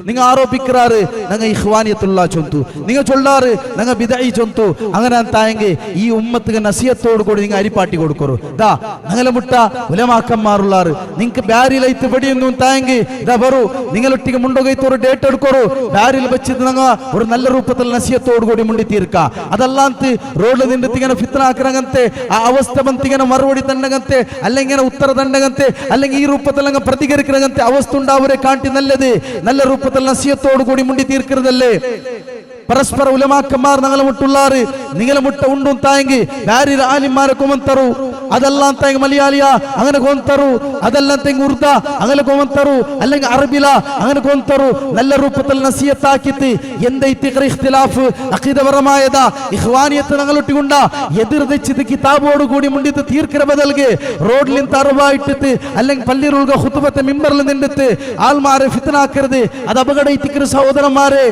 നിങ്ങൾ ആരോപിക്കാറ് ഞങ്ങൾ ഇഖ്വാനിയത്തുള്ള ചൊന്തു, നിങ്ങൾ ചൊല്ലാറ് ഞങ്ങൾ ബിദഈ ചൊന്തു. അങ്ങനെ തായെങ്കിൽ ഈ ഉമ്മത്തിന് നസിയത്തോട് കൂടി നിങ്ങൾ അരിപ്പാട്ടി കൊടുക്കറു. ദാ ഞങ്ങളെ മുട്ട ഉലമാക്കന്മാരുള്ളാറ് നിങ്ങൾക്ക് ബാരിലൈത്ത് വെടിയൊന്നും തായെങ്കിൽ ഇതാ വരൂ നിങ്ങളൊട്ടിಗೆ മുണ്ടോകൈത്തോറ് ഡേറ്റ് എടുക്കറു. ബാരിൽ വെച്ചിട്ട് ഞങ്ങൾ ഒരു നല്ല രൂപത്തിൽ നസിയത്തോട് കൂടി മുണ്ടി തീർക്ക. അതല്ലാಂತ ರೋಡ್ಲ ನಿಂತಿങ്ങനെ ഫിത്ന ആക്കണങ്ങത്തെ ആ അവസ്ഥ ಬಂತಿങ്ങനെ മറുപടി തണ്ടങ്ങത്തെ അല്ലെങ്കിൽ ഉത്തര തണ്ടങ്ങത്തെ അല്ലെങ്കിൽ ഈ രൂപത്തിൽ അങ്ങ് പ്രതികരിക്കണങ്ങത്തെ അവസ്ഥ ഉണ്ടാവരെ കാട്ടി നല്ലത് നല്ല രൂപത്തിൽ നസിയത്തോട് കൂടി മുണ്ടി തീർക്കുന്നതല്ലേ. പരസ്പര ഉലമാക്കന്മാർ ഞങ്ങളെ മുട്ടുള്ളാറ് നിങ്ങളെ മുട്ട ഉണ്ടും തായെങ്കിൽ ബാരിൽ ആലിമാരെ കൊമന്തරු. അതെല്ലാം തായെങ്കിൽ മലയാളിയ അങ്ങനെ കൊന്തරු, അതെല്ലാം തെങ്ങ് ഉർദ അങ്ങനെ കൊമന്തരു, അല്ലെങ്കിൽ അറബില അങ്ങനെ കൊന്തരു. നല്ല രൂപത്തിൽ നസിയത്താക്കിത്ത് എന്തൈತಿ ഇഖ്തിലാഫ് അഖീദപരമായത ഇഖ്വാനിയത്ത് ഞങ്ങളൊട്ടികൊണ്ട എതിർദിച്ചിട്ട് കിതാബോട് കൂടി മുണ്ടിത്ത് തീർക്കിற ബദൽಗೆ റോഡിൽ നിന്ന് അറുവായിട്ടിട്ട് അല്ലെങ്കിൽ പള്ളിയിലുള്ള ഖുതുബത്തെ മിമ്പറിൽ നിന്നിട്ട് ആൾമാരെ ഫിത്ന ആക്കരുത്. അത് അപകട സഹോദരന്മാരെ.